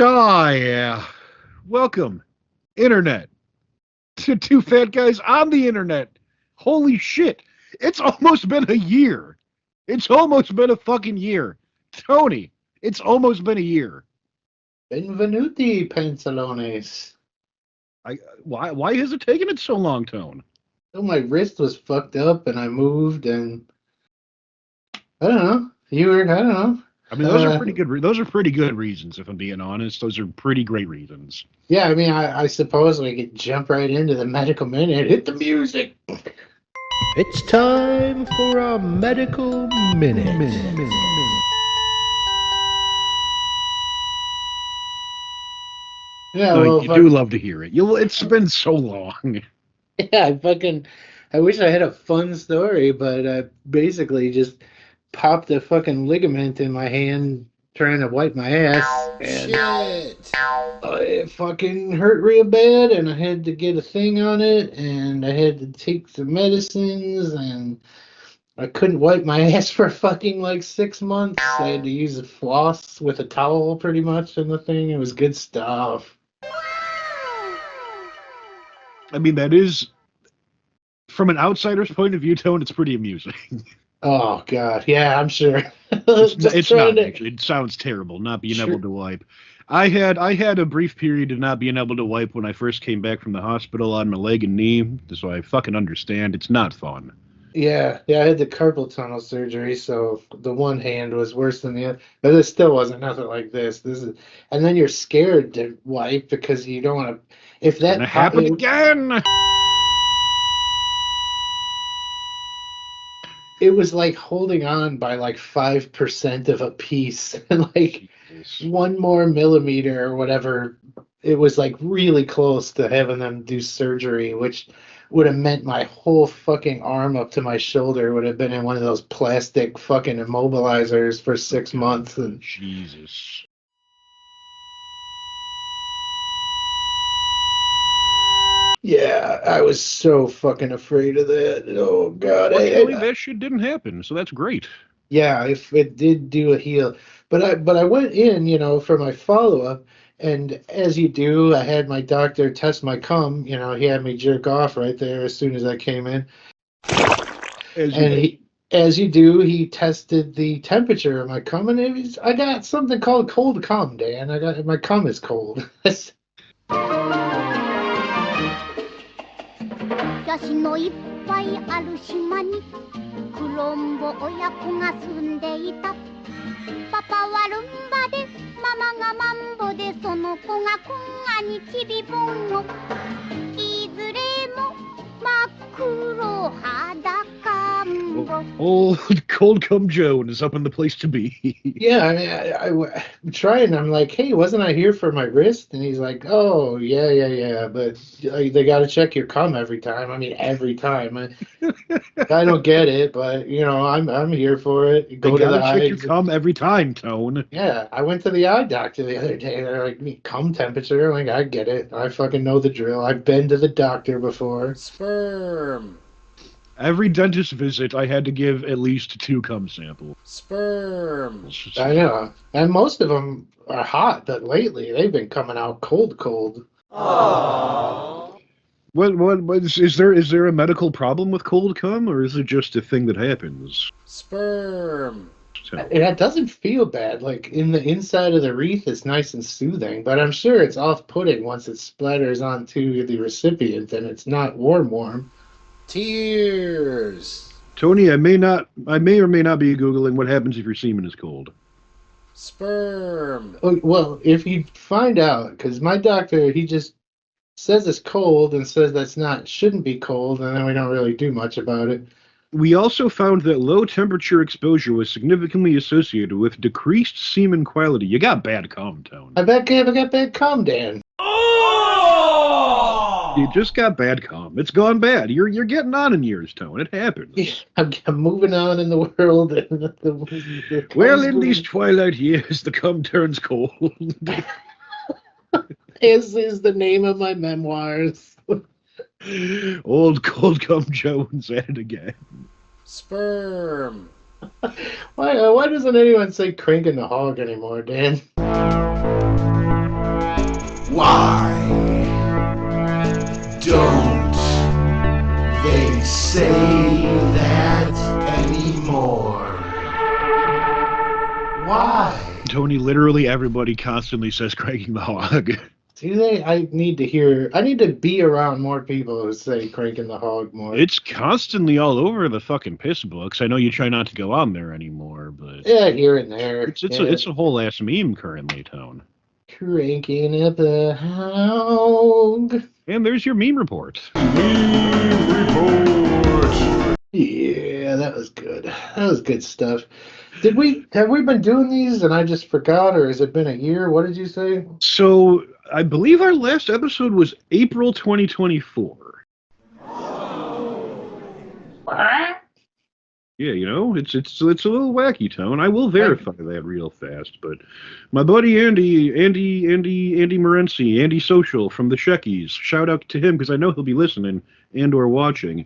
Oh, yeah. Welcome, Internet, to two fat guys on the Internet. Holy shit. It's almost been a year. It's almost been a fucking year. Tony, it's almost been a year. Benvenuti, Panzalones. Why has it taken it so long, Tone? Oh, my wrist was fucked up and I moved and I don't know. I don't know. I mean, those are pretty good. Those are pretty good reasons, if I'm being honest. Those are pretty great reasons. Yeah, I mean, I suppose we could jump right into the medical minute. Hit the music. It's time for a medical minute. Yeah, No, well, you do love to hear it. It's been so long. yeah, I wish I had a fun story, but I basically just popped a fucking ligament in my hand trying to wipe my ass. And Shit! it fucking hurt real bad, and I had to get a thing on it, and I had to take some medicines, and I couldn't wipe my ass for fucking like 6 months. I had to use a floss with a towel pretty much in the thing. It was good stuff. I mean, that is, from an outsider's point of view, Tone, it's pretty amusing. Oh god, yeah, I'm sure. It's not actually. It sounds terrible not being able to wipe. I had a brief period of not being able to wipe when I first came back from the hospital on my leg and knee, so I fucking understand. It's not fun. Yeah, I had the carpal tunnel surgery, so the one hand was worse than the other. But it still wasn't nothing like this. And then you're scared to wipe because you don't want to. If that Gonna happen again. It was like holding on by like 5% of a piece, and like one more millimeter or whatever. It was like really close to having them do surgery, which would have meant my whole fucking arm up to my shoulder would have been in one of those plastic fucking immobilizers for 6 months. And Jesus. yeah, I was so fucking afraid of that. Oh god, Fortunately, that shit didn't happen, so that's great. yeah, if it did do a heal, but I went in, for my follow up, and as you do, I had my doctor test my cum. He had me jerk off right there as soon as I came in, as you do, he tested the temperature of my cum, and I got something called cold cum, Dan. My cum is cold. ヤシのいっぱいある島にクロンボ親子が住んでいたパパはルンバでママがマンボでその子がこんがにちびぼんをいずれも真っ黒裸んぼ Old Cold Cum Joan is up in the place to be. Yeah, I mean, I'm trying. I'm like, hey, wasn't I here for my wrist? And he's like, oh, yeah. But they got to check your cum every time. I mean, every time. I don't get it, but I'm here for it. Go to the eye. Check your cum every time, Tone. Yeah, I went to the eye doctor the other day. They're like, cum temperature. I'm like, I get it. I fucking know the drill. I've been to the doctor before. Sperm. Every dentist visit, I had to give at least 2 cum samples. Sperm. I know. And most of them are hot, but lately they've been coming out cold. Aww. What is there a medical problem with cold cum, or is it just a thing that happens? Sperm. It doesn't feel bad. Like in the inside of the wreath, it's nice and soothing, but I'm sure it's off-putting once it splatters onto the recipient and it's not warm. Tears. Tony, I may or may not be Googling what happens if your semen is cold. Sperm. Well, if you find out, because my doctor, he just says it's cold and says shouldn't be cold, and then we don't really do much about it. We also found that low temperature exposure was significantly associated with decreased semen quality. You got bad cum, Tone. I got bad cum, Dan. You just got bad cum. It's gone bad. You're getting on in years, Tone. It happens. I'm moving on in the world. Well, in these twilight years, the cum turns cold. This is the name of my memoirs. Old Cold Cum Jones at it again. Sperm. Why doesn't anyone say cranking the hog anymore, Dan? Why don't they say that anymore? Why? Tony, literally everybody constantly says cranking the hog. Do they? I need to be around more people who say cranking the hog more. It's constantly all over the fucking piss books. I know you try not to go on there anymore, but Yeah, here and there. it's a whole ass meme currently, Tone. Cranking up the hog. And there's your meme report. Yeah, that was good. That was good stuff. Have we been doing these and I just forgot, or has it been a year? What did you say? So I believe our last episode was April 2024. Yeah, you know, it's a little wacky, Tone. I will verify that real fast, but my buddy Andy Morency, Andy Social from the Sheckies, shout out to him because I know he'll be listening and or watching.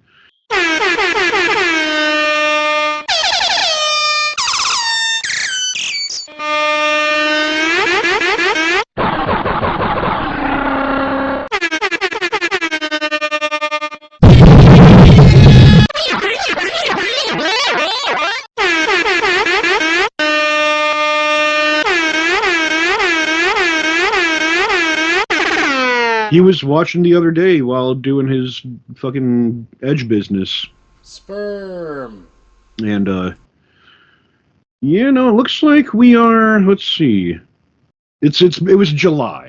He was watching the other day while doing his fucking edge business. Sperm. And, yeah, no, it looks like we are, let's see. It was July.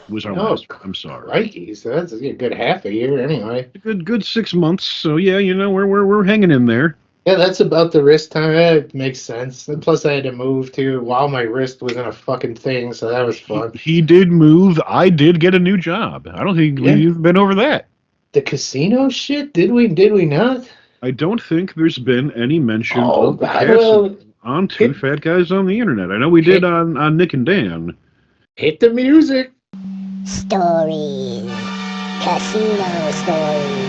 Was our last, I'm sorry. Crikey, so that's a good half a year anyway. Good 6 months, so yeah, you know, we're hanging in there. Yeah, that's about the wrist time. That makes sense. And plus, I had to move too while my wrist was in a fucking thing, so that was fun. He did move. I did get a new job. I don't think we've been over that. The casino shit? Did we not? I don't think there's been any mention of the God, casino on Two Fat Guys on the Internet. I know we did on Nick and Dan. Hit the music. Stories. Casino stories.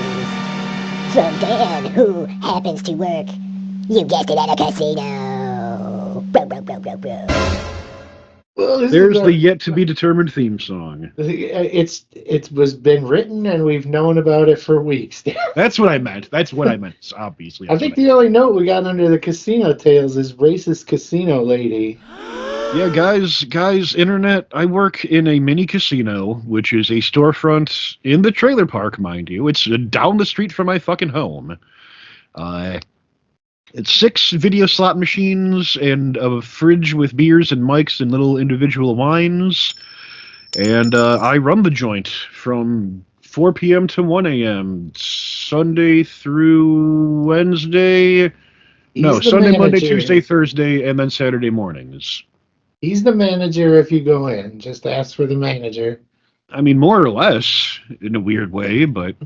From Dan, who happens to work, you guessed it, at a casino. Bro. Well, There's the yet-to-be-determined theme song. It was been written, and we've known about it for weeks. That's what I meant. Obviously. I think the only note we got under the casino tales is racist casino lady. Yeah, guys, Internet, I work in a mini casino, which is a storefront in the trailer park, mind you. It's down the street from my fucking home. It's 6 video slot machines and a fridge with beers and mics and little individual wines. And I run the joint from 4 p.m. to 1 a.m. Sunday through Wednesday. Sunday, Monday, Tuesday, Thursday, and then Saturday mornings. He's the manager if you go in. Just ask for the manager. I mean, more or less, in a weird way, but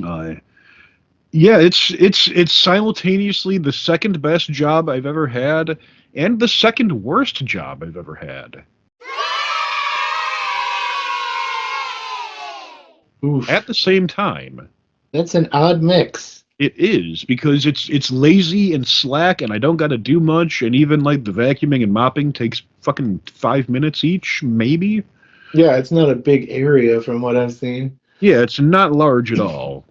yeah, it's simultaneously the second best job I've ever had and the second worst job I've ever had. Oof. At the same time. That's an odd mix. It is, because it's lazy and slack, and I don't got to do much, and even, like, the vacuuming and mopping takes fucking 5 minutes each, maybe? Yeah, it's not a big area from what I've seen. Yeah, it's not large at all.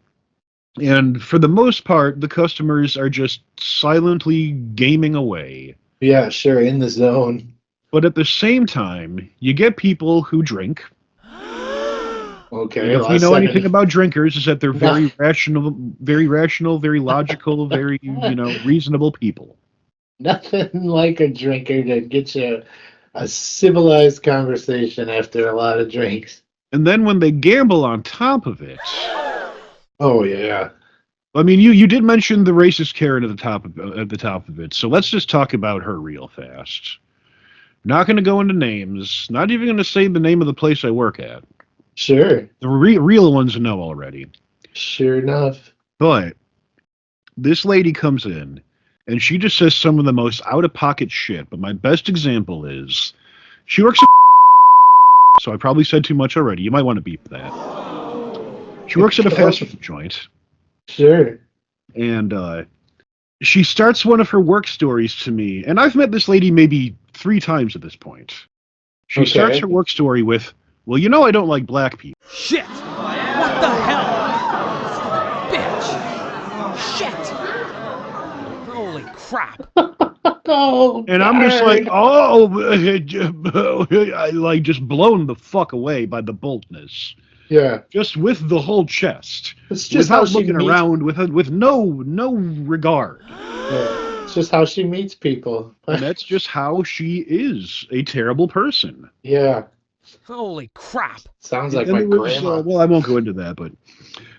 And for the most part, the customers are just silently gaming away. Yeah, sure, in the zone. But at the same time, you get people who drink. Okay. If we know anything about drinkers, is that they're very rational, very logical, very, reasonable people. Nothing like a drinker to get you a civilized conversation after a lot of drinks. And then when they gamble on top of it. Oh yeah. I mean, you did mention the racist Karen at the top of it, so let's just talk about her real fast. Not going to go into names. Not even going to say the name of the place I work at. Sure. The real ones know already. Sure enough. But this lady comes in, and she just says some of the most out-of-pocket shit. But my best example is, she works at so I probably said too much already. You might want to beep that. She works at a fast food joint. Sure. And she starts one of her work stories to me, and I've met this lady maybe 3 times at this point. She starts Okay. her work story with, well, you know I don't like black people. Shit! What the hell? Bitch! Shit! Holy crap! Oh, And I'm just like, burn. oh, I like just blown the fuck away by the boldness. Yeah. Just with the whole chest. It's just how Without she looking meets. around, with no regard. Yeah. It's just how she meets people. And that's just how she is, a terrible person. Yeah. Holy crap! Sounds like And my there was, grandma. well, I won't go into that, but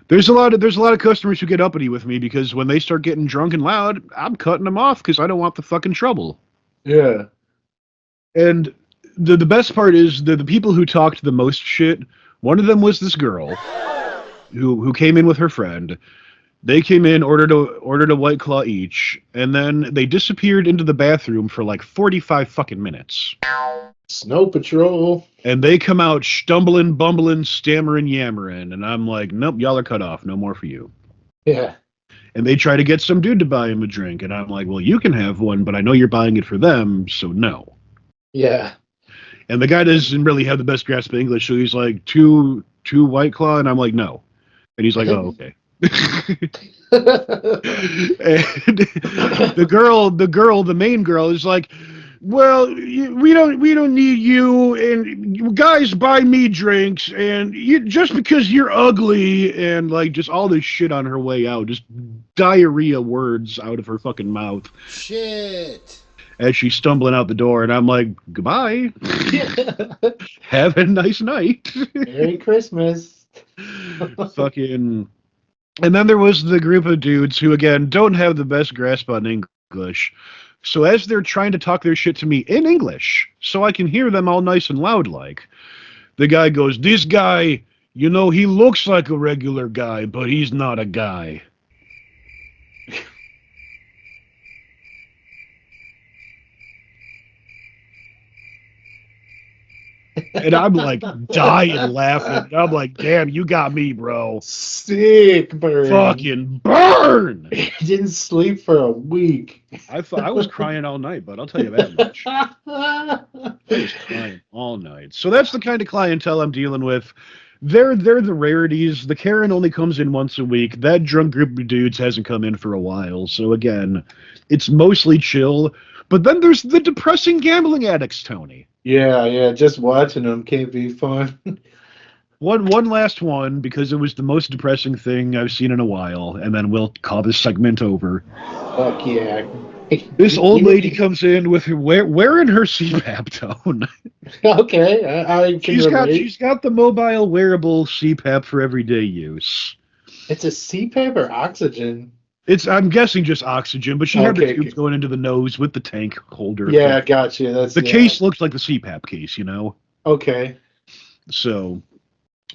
there's a lot of customers who get uppity with me because when they start getting drunk and loud, I'm cutting them off because I don't want the fucking trouble. Yeah. And the best part is the people who talked the most shit. One of them was this girl who came in with her friend. They came in, ordered a White Claw each, and then they disappeared into the bathroom for like 45 fucking minutes. Snow Patrol. And they come out stumbling, bumbling, stammering, yammering, and I'm like, nope, y'all are cut off. No more for you. Yeah. And they try to get some dude to buy him a drink, and I'm like, well, you can have one, but I know you're buying it for them, so no. Yeah. And the guy doesn't really have the best grasp of English, so he's like, two White Claw, and I'm like, no. And he's like, oh, okay. And the main girl is like, well, we don't need you, and you guys buy me drinks, and you just because you're ugly, and like just all this shit on her way out, just diarrhea words out of her fucking mouth Shit. as she's stumbling out the door, and I'm like, goodbye, have a nice night. Merry Christmas. Fucking. And then there was the group of dudes who, again, don't have the best grasp on English. So as they're trying to talk their shit to me in English, so I can hear them all nice and loud like, the guy goes, this guy, you know, he looks like a regular guy, but he's not a guy. And I'm like dying laughing. I'm like, damn, you got me, bro. Sick burn. Fucking burn! He didn't sleep for a week. I was crying all night, but I'll tell you that much. I was crying all night. So that's the kind of clientele I'm dealing with. They're the rarities. The Karen only comes in once a week. That drunk group of dudes hasn't come in for a while. So again, it's mostly chill. But then there's the depressing gambling addicts, Tony. Yeah, just watching them can't be fun. One last one, because it was the most depressing thing I've seen in a while, and then we'll call this segment over. Fuck yeah. This old lady comes in with her wearing her CPAP tone. Okay, I can relate. She's got the mobile wearable CPAP for everyday use. It's a CPAP or oxygen? I'm guessing just oxygen, but she had the Okay. tubes going into the nose with the tank holder. Yeah, gotcha. That's The yeah. case looks like the CPAP case, you know? Okay. So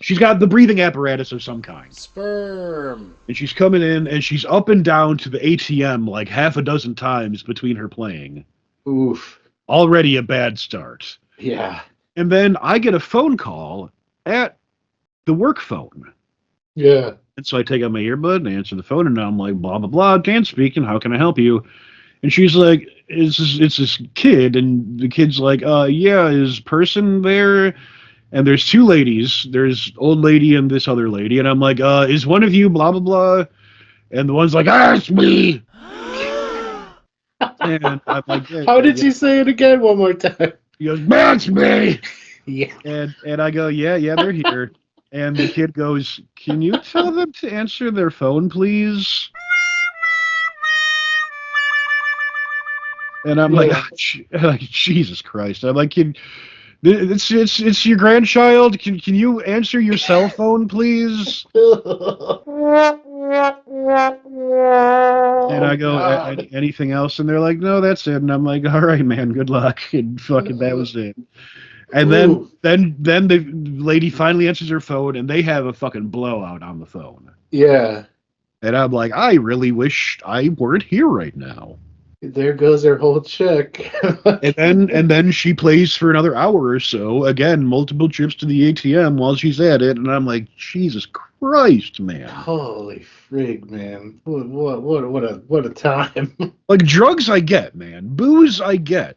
she's got the breathing apparatus of some kind. Sperm. And she's coming in, and she's up and down to the ATM like half a dozen times between her playing. Oof. Already a bad start. Yeah. And then I get a phone call at the work phone. Yeah. And so I take out my earbud and answer the phone, and I'm like, blah, blah, blah, Dan speaking, how can I help you? And she's like, it's this kid, and the kid's like, yeah, is person there? And there's two ladies. There's old lady and this other lady, and I'm like, is one of you blah, blah, blah? And the one's like, it's me! And I'm like, yeah, How did you say it again one more time? He goes, that's me! Yeah. And I go, yeah, they're here. And the kid goes, can you tell them to answer their phone, please? And I'm like, Jesus Christ. I'm like, it's your grandchild. Can you answer your cell phone, please? And I go, anything else? And they're like, no, that's it. And I'm like, all right, man, good luck. And fucking that was it. And then the lady finally answers her phone, and they have a fucking blowout on the phone. Yeah. And I'm like, I really wish I weren't here right now. There goes her whole check. And then she plays for another hour or so. Again, multiple trips to the ATM while she's at it, and I'm like, Jesus Christ, man! Holy frig, man! What a time! Like drugs, I get, man. Booze, I get.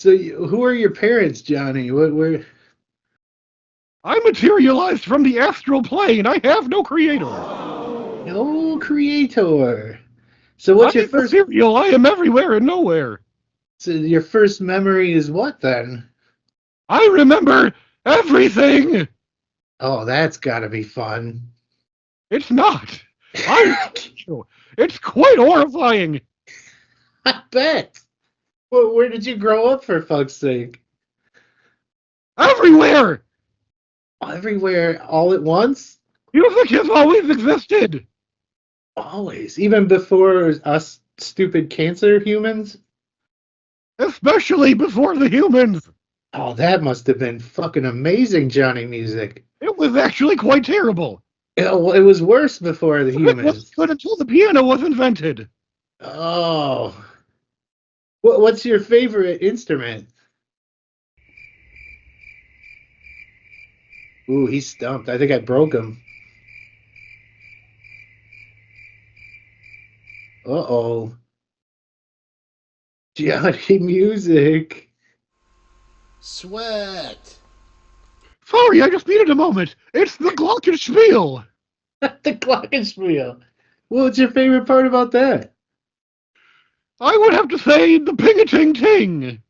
So, who are your parents, Johnny? What were? I materialized from the astral plane. I have no creator. No creator. So, what's I your am first? ethereal. I am everywhere and nowhere. So, your first memory is what then? I remember everything. Oh, that's got to be fun. It's not. It's quite horrifying. I bet. Well, where did you grow up, for fuck's sake? Everywhere. Everywhere, all at once? Music has always existed. Always. Even before us stupid cancer humans? Especially before the humans. Oh, that must have been fucking amazing, Johnny Music. It was actually quite terrible. It was worse before the It was humans. good until the piano was invented. Oh. What's your favorite instrument? Ooh, he's stumped. I think I broke him. Uh-oh. Johnny Music. Sweat. Sorry, I just needed a moment. It's the glockenspiel. The glockenspiel. What's your favorite part about that? I would have to say the ping-a-ting-ting.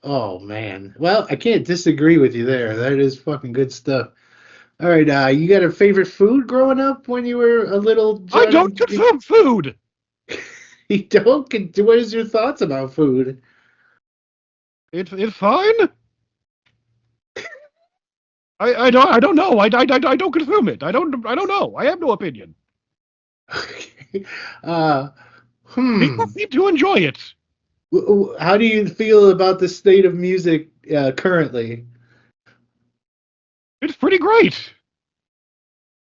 Oh, man. Well, I can't disagree with you there. That is fucking good stuff. All right, you got a favorite food growing up when you were a little Johnny? I don't consume food. You don't? What is your thoughts about food? It's fine. I don't know. I don't consume it. I don't know. I have no opinion. Okay. People seem to enjoy it. How do you feel about the state of music currently? It's pretty great.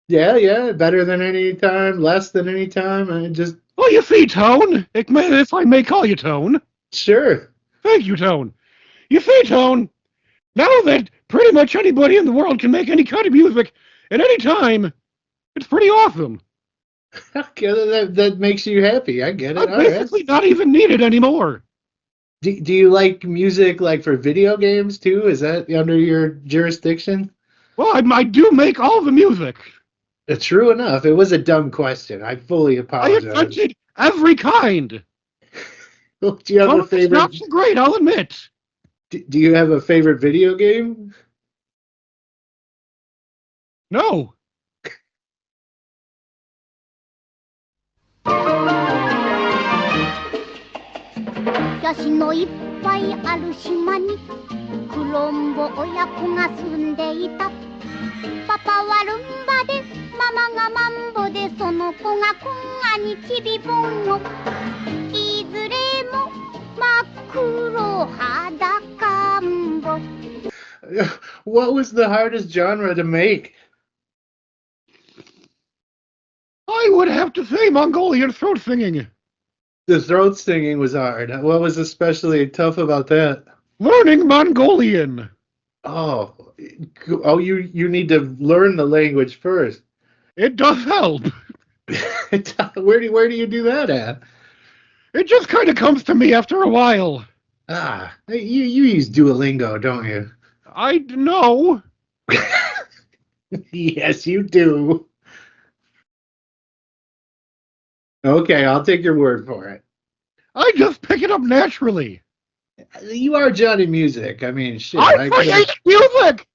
Yeah, better than any time, less than any time. Well, you see, Tone, if I may call you Tone. Sure. Thank you, Tone. You see, Tone, now that pretty much anybody in the world can make any kind of music at any time, it's pretty awesome. Okay, that makes you happy. I get it. I'm All right. basically not even needed anymore. Do you like music like for video games too? Is that under your jurisdiction? Well, I do make all the music. True enough. It was a dumb question. I fully I apologize. invented every kind. Do you have Some a of it's favorite? not so great, I'll admit. Do you have a favorite video game? No. ヤシのいっぱいある島にクロンボ親子が住んでいたパパはルンバでママがマンボでその子がこんがにちびぼんごいずれも真っ黒裸んぼ What was the hardest genre to make? I would have to say Mongolian throat singing. The throat singing was hard. What was especially tough about that? Learning Mongolian. Oh, you need to learn the language first. It does help. Where do you do that at? It just kind of comes to me after a while. Ah, you use Duolingo, don't you? I know. Yes, you do. Okay, I'll take your word for it. I just pick it up naturally. You are Johnny Music. I mean, shit. I create music.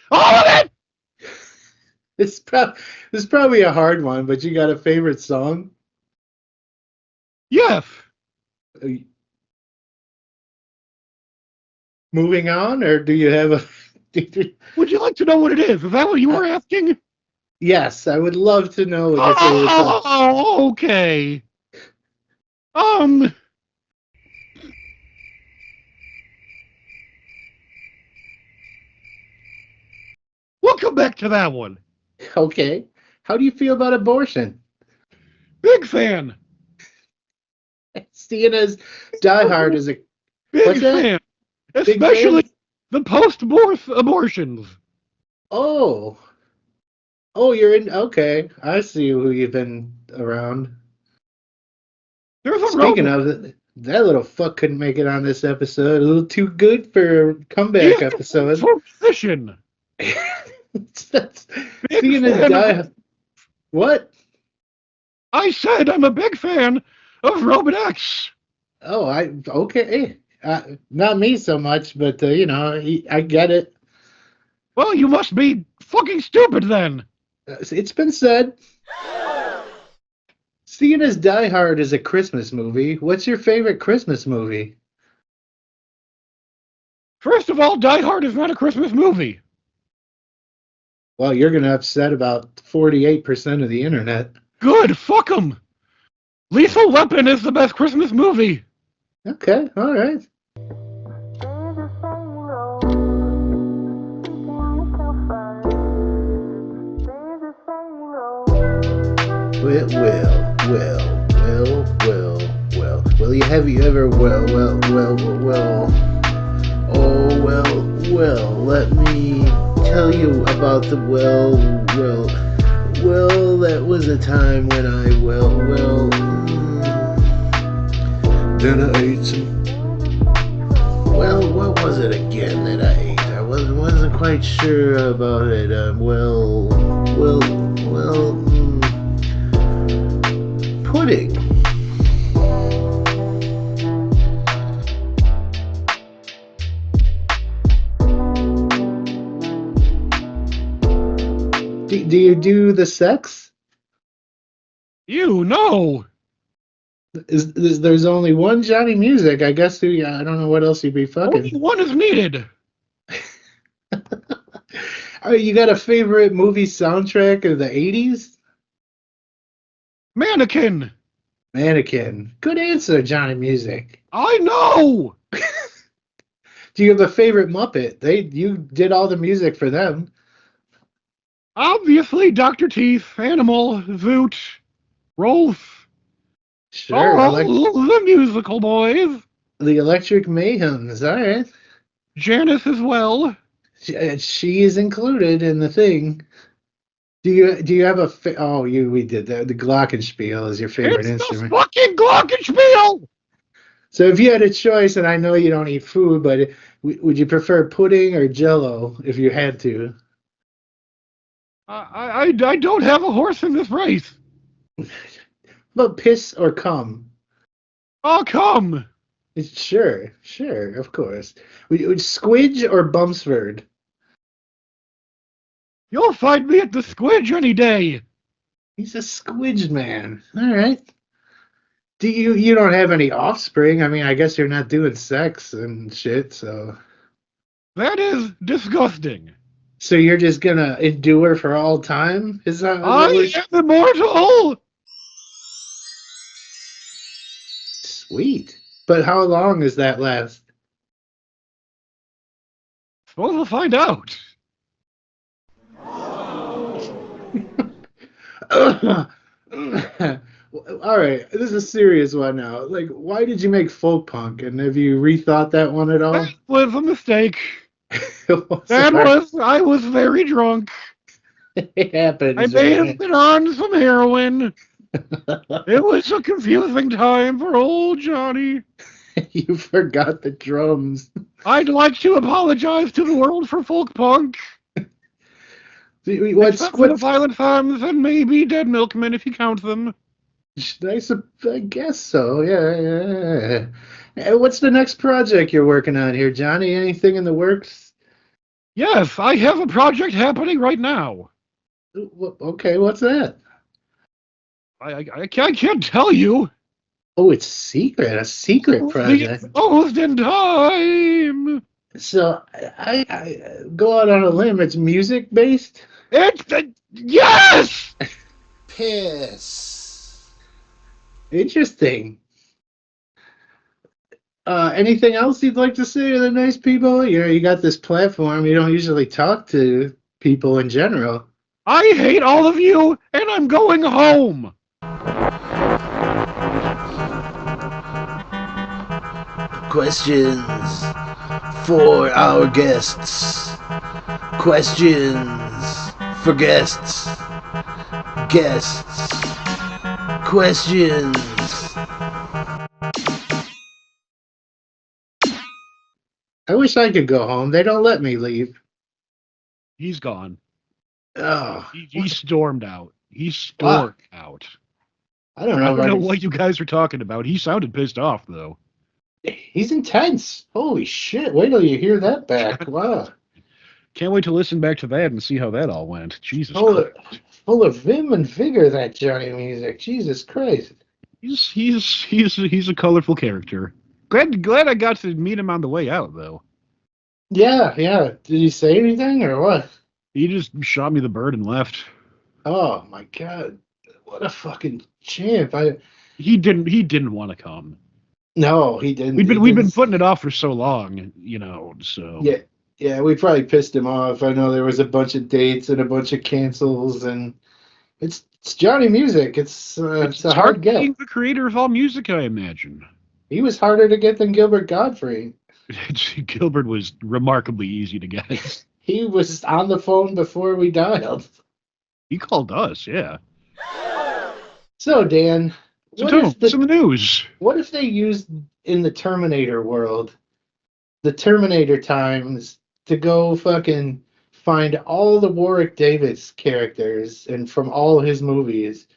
All of it. This is probably a hard one, but you got a favorite song? Yes. Moving on, or do you have a... Would you like to know what it is? Is that what you were asking? Yes, I would love to know what your favorite song. Oh, okay. We'll come back to that one. Okay. How do you feel about abortion? Big fan. Seeing as diehard as a... Big What's that? fan. Big Especially fan? the post-birth abortions. Oh. Oh, you're in... Okay. I see who you've been around. There's a Speaking robot. of it... That little fuck couldn't make it on this episode. A little too good for a comeback He's episode. for musician. Seeing as die. What? I said I'm a big fan of Robot X. Oh, okay. Not me so much, but I get it. Well, you must be fucking stupid then. It's been said. Seeing as Die Hard is a Christmas movie, what's your favorite Christmas movie? First of all, Die Hard is not a Christmas movie. Well, you're going to upset about 48% of the internet. Good, fuck 'em. Lethal Weapon is the best Christmas movie. Okay, all right. Well, have you ever, let me tell you about the, that was a time when I, then I ate some, what was it again that I ate? I wasn't quite sure about it, pudding. Do you do the sex? You know. There's only one Johnny Music. I guess I don't know what else you'd be fucking. Only one is needed. You got a favorite movie soundtrack of the 80s? Mannequin. Good answer, Johnny Music. I know. Do you have a favorite Muppet? You did all the music for them. Obviously, Dr. Teeth, Animal, Zoot, Rolf. Sure. The musical boys. The Electric Mayhems. All right. Janice as well. She is included in the thing. Do you have a we did that. The glockenspiel is your favorite instrument. The fucking glockenspiel. So if you had a choice, and I know you don't eat food, but would you prefer pudding or Jell-O if you had to? I don't have a horse in this race. But piss or cum? Oh, come. Sure, of course. Would Squidge or Bumsford? You'll find me at the Squidge any day. He's a Squidge man. All right. Do you don't have any offspring? I mean, I guess you're not doing sex and shit, so. That is disgusting. So you're just gonna endure for all time? Is that? I am immortal. Sweet. But how long does that last? Suppose we'll find out. All right, this is a serious one now. Like, why did you make folk punk? And have you rethought that one at all? That was a mistake. I was very drunk. It happens. I may have been on some heroin. It was a confusing time for old Johnny. You forgot the drums. I'd like to apologize to the world for folk punk. What's the Violent Femmes and maybe Dead Milkmen if you count them. I guess so. Yeah. What's the next project you're working on here, Johnny? Anything in the works? Yes, I have a project happening right now. Okay, what's that? I can't tell you. Oh, it's secret. A secret project. Almost in time. So I go out on a limb. It's music based. Yes. Piss. Interesting. Anything else you'd like to say to the nice people? You got this platform. You don't usually talk to people in general. I hate all of you, and I'm going home. Questions for our guests. Questions for guests. Guests. Questions. I wish I could go home. They don't let me leave. He's gone. Oh, He stormed out. He stormed out. I don't I know. don't know what you guys are talking about. He sounded pissed off, though. He's intense. Holy shit. Wait till you hear that back. Wow. Can't wait to listen back to that and see how that all went. Jesus Full Christ. of vim and vigor, that Johnny music. Jesus Christ. He's a colorful character. Glad I got to meet him on the way out, though. Yeah. Did he say anything or what? He just shot me the bird and left. Oh my God. What a fucking champ. He didn't want to come. No, he didn't. We've been putting it off for so long, so. Yeah, we probably pissed him off. I know there was a bunch of dates and a bunch of cancels, and it's Johnny Music. It's a hard get. Being the creator of all music, I imagine. He was harder to get than Gilbert Gottfried. Gilbert was remarkably easy to get. He was on the phone before we dialed. He called us, yeah. So, Dan, So, Tom, what's in the news? What if they used in the Terminator world, the Terminator times, to go fucking find all the Warwick Davis characters and from all his movies,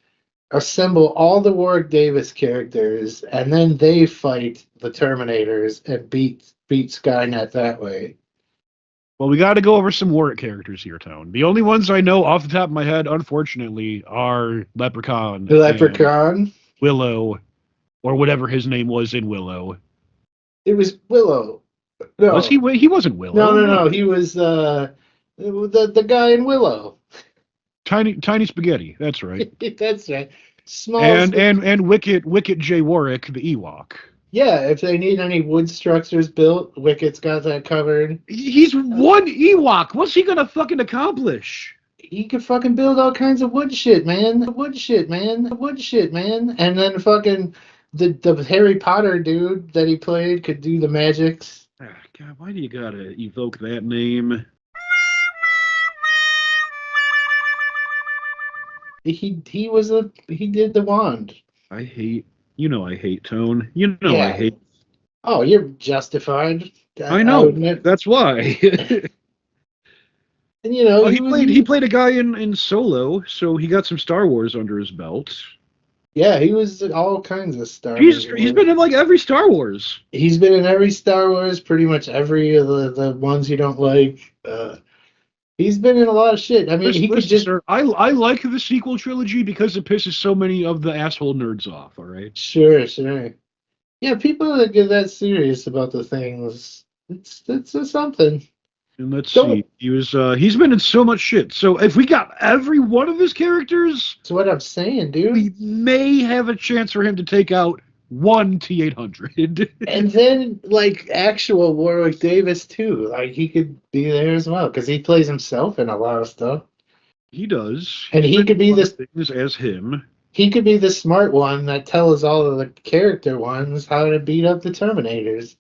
assemble all the Warwick Davis characters, and then they fight the Terminators and beat Skynet that way? Well, we got to go over some Warwick characters here, Tone. The only ones I know off the top of my head, unfortunately, are Leprechaun. The Leprechaun? Willow, or whatever his name was in Willow. It was Willow. No. Was he? He wasn't Willow. No. He was the guy in Willow. Tiny Spaghetti. That's right. That's right. Small. And Wicket J. Warwick, the Ewok. Yeah, if they need any wood structures built, Wicket's got that covered. He's one Ewok. What's he gonna fucking accomplish? He could fucking build all kinds of wood shit, man. Wood shit, man. And then fucking the Harry Potter dude that he played could do the magics. Oh, God, why do you gotta evoke that name? He did the wand. I hate Tone. I hate. Oh, you're justified. I know. That's why. And he played a guy in Solo, so he got some Star Wars under his belt. Yeah, he was in all kinds of Star Wars. He's been in like every Star Wars. He's been in every Star Wars, pretty much every of the ones you don't like. He's been in a lot of shit. I mean, Sir, I like the sequel trilogy because it pisses so many of the asshole nerds off. All right. Sure. Yeah, people that get that serious about the things, it's something. And let's see. He's been in so much shit. So if we got every one of his characters, that's what I'm saying, dude. We may have a chance for him to take out one T-800. And then like actual Warwick Davis too. Like he could be there as well because he plays himself in a lot of stuff. He does. And he could be things as him. He could be the smart one that tells all of the character ones how to beat up the Terminators.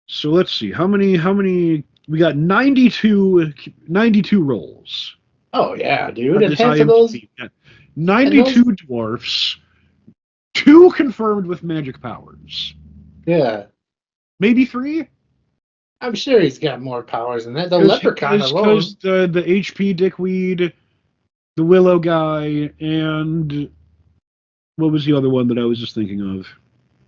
So let's see. How many we got 92 roles. Oh yeah, dude. And half of those 92 dwarfs, 2 confirmed with magic powers. Yeah. Maybe 3? I'm sure he's got more powers than that. The Leprechaun alone. Because the HP dickweed, the Willow guy, and what was the other one that I was just thinking of?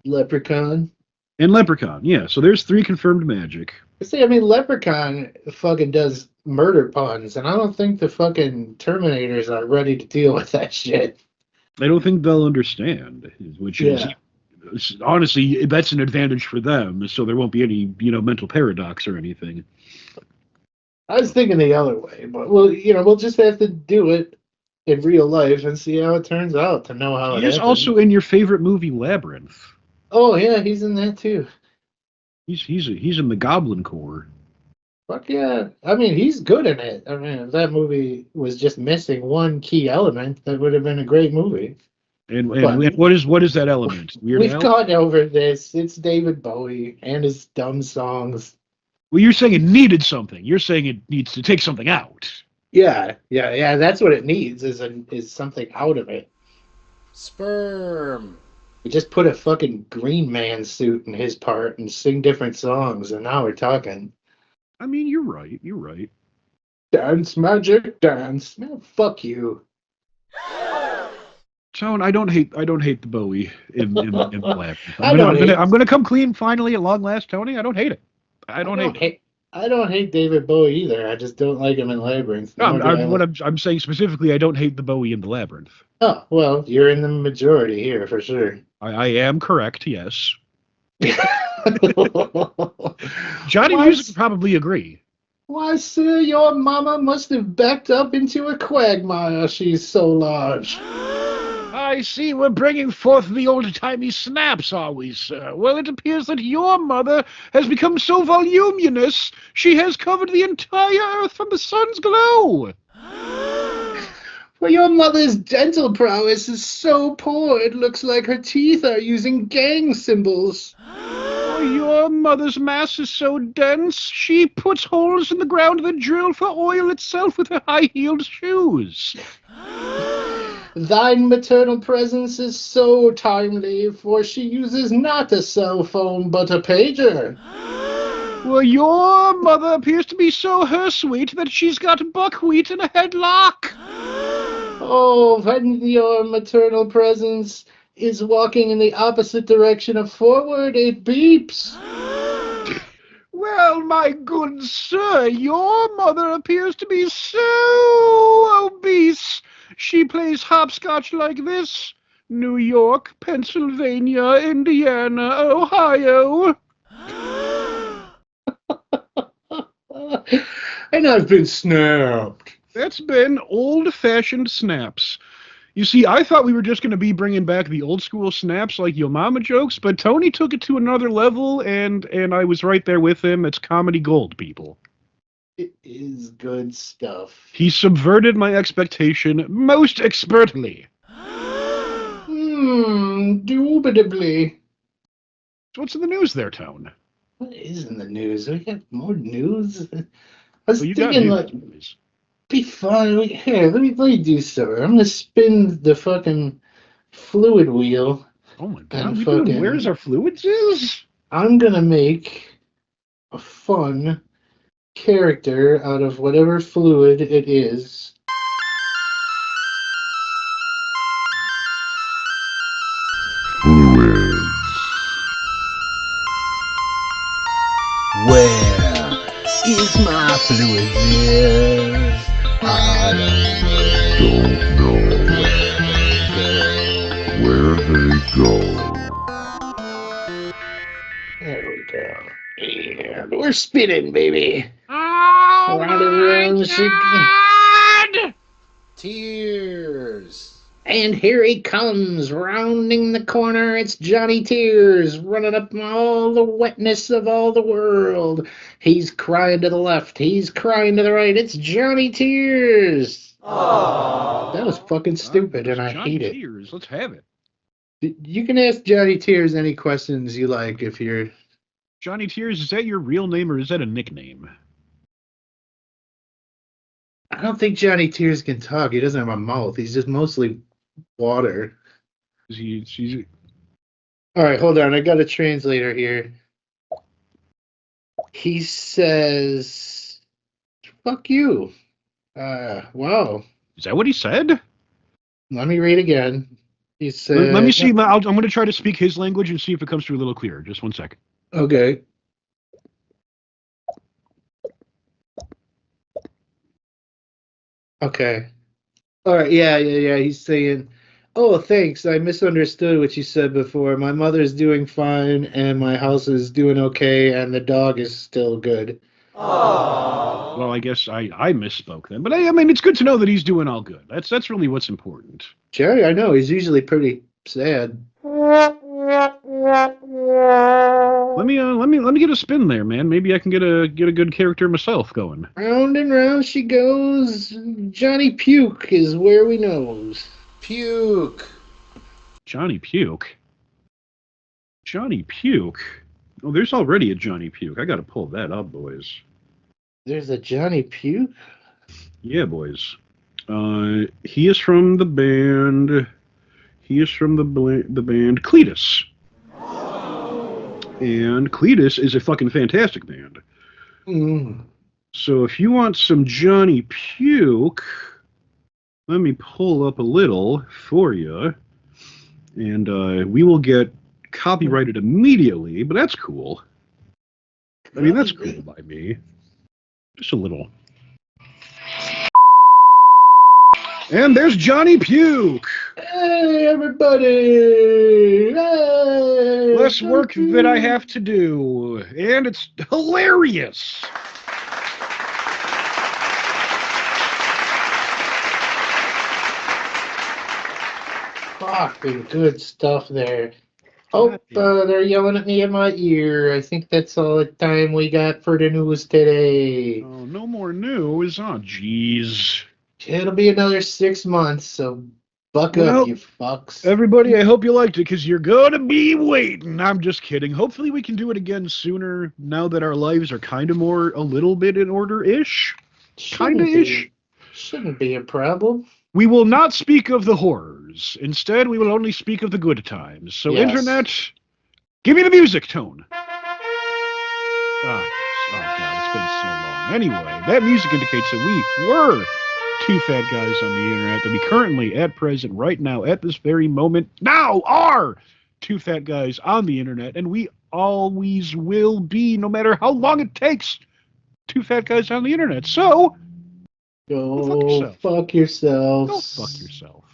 Leprechaun. And Leprechaun, yeah. So there's 3 confirmed magic. See, I mean, Leprechaun fucking does murder puns, and I don't think the fucking Terminators are ready to deal with that shit. I don't think they'll understand, which is, honestly, that's an advantage for them, so there won't be any, mental paradox or anything. I was thinking the other way, but we'll just have to do it in real life and see how it turns out to know how it He is also in your favorite movie, Labyrinth. Oh, yeah, he's in that too. He's in the Goblin Corps. Fuck yeah. I mean, he's good in it. I mean, if that movie was just missing one key element, that would have been a great movie. And what is that element? We've gone over this. It's David Bowie and his dumb songs. Well, you're saying it needed something. You're saying it needs to take something out. Yeah. That's what it needs is something out of it. Sperm. We just put a fucking Green Man suit in his part and sing different songs, and now we're talking. I mean, you're right. You're right. Dance, magic, dance. Man, fuck you. Tone, I don't hate the Bowie in the Labyrinth. I I'm gonna come clean finally at long last, Tony. I don't hate it. I don't hate it. I don't hate David Bowie either. I just don't like him in Labyrinth. I'm saying specifically, I don't hate the Bowie in the Labyrinth. Oh, well, you're in the majority here for sure. I am correct, yes. Johnny Music would probably agree. Why, sir, your mama must have backed up into a quagmire. She's so large. I see we're bringing forth the old-timey snaps, are we, sir? Well, it appears that your mother has become so voluminous, she has covered the entire earth from the sun's glow. Well, your mother's dental prowess is so poor, it looks like her teeth are using gang symbols. Your mother's mass is so dense, she puts holes in the ground that drill for oil itself with her high-heeled shoes. Thine maternal presence is so timely, for she uses not a cell phone, but a pager. Well, your mother appears to be so hirsute that she's got buckwheat in a headlock. Oh, when your maternal presence is walking in the opposite direction of forward, it beeps. Well, my good sir, your mother appears to be so obese. She plays hopscotch like this: New York, Pennsylvania, Indiana, Ohio. And I've been snapped. That's been old-fashioned snaps. You see, I thought we were just going to be bringing back the old-school snaps like Yo Mama jokes, but Tony took it to another level, and I was right there with him. It's comedy gold, people. It is good stuff. He subverted my expectation most expertly. Indubitably. So what's in the news there, Tone? What is in the news? We got more news? I was Well, you thinking, got like, be fun. Here, let me do something. I'm gonna spin the fucking fluid wheel. Oh my god, we doing Where's Our Fluids is? I'm gonna make a fun character out of whatever fluid it is. Fluids. Where is my fluids? I don't know where they go. There we go. And we're spinning, baby. Oh Round and round she god! Tears. And here he comes, rounding the corner. It's Johnny Tears, running up all the wetness of all the world. He's crying to the left. He's crying to the right. It's Johnny Tears. Aww. That was fucking stupid, and I Johnny hate it. Tears, let's have it. You can ask Johnny Tears any questions you like if you're... Johnny Tears, is that your real name or is that a nickname? I don't think Johnny Tears can talk. He doesn't have a mouth. He's just mostly water. All right, hold on. I got a translator here. He says, fuck you. Wow. Is that what he said? Let me read again. He said... Let me see. I'm going to try to speak his language and see if it comes through a little clearer. Just one second. Okay. Okay. All right. Yeah. He's saying, oh, thanks. I misunderstood what you said before. My mother's doing fine, and my house is doing okay, and the dog is still good. Aww. Well, I guess I misspoke then. But I mean, it's good to know that he's doing all good. That's really what's important. Jerry, I know. He's usually pretty sad. Let me get a spin there, man. Maybe I can get a good character myself going. Round and round she goes. Johnny Puke is where we knows. Puke. Johnny Puke. Johnny Puke. Oh, there's already a Johnny Puke. I got to pull that up, boys. There's a Johnny Puke? Yeah, boys. He is from the band. He is from the band Cletus. And Cletus is a fucking fantastic band. So if you want some Johnny Puke, let me pull up a little for you. And we will get copyrighted immediately, but that's cool. I mean, that's cool by me. Just a little. And there's Johnny Puke. Hey, everybody! Hey! Less work that I have to do. And it's hilarious. Fucking good stuff there. Oh, they're yelling at me in my ear. I think that's all the time we got for the news today. Oh, no more news. Oh, jeez. It'll be another 6 months, so buck up, you fucks. Everybody, I hope you liked it, because you're going to be waiting. I'm just kidding. Hopefully we can do it again sooner, now that our lives are kind of more, a little bit in order-ish. Kind of ish. Shouldn't be a problem. We will not speak of the horrors. Instead, we will only speak of the good times. So, Yes. Internet, give me the music tone. Oh, God, it's been so long. Anyway, that music indicates that we were two fat guys on the Internet, that we currently, at present, right now, at this very moment, now are two fat guys on the Internet, and we always will be, no matter how long it takes, two fat guys on the Internet. So, Go fuck yourselves. go fuck yourself.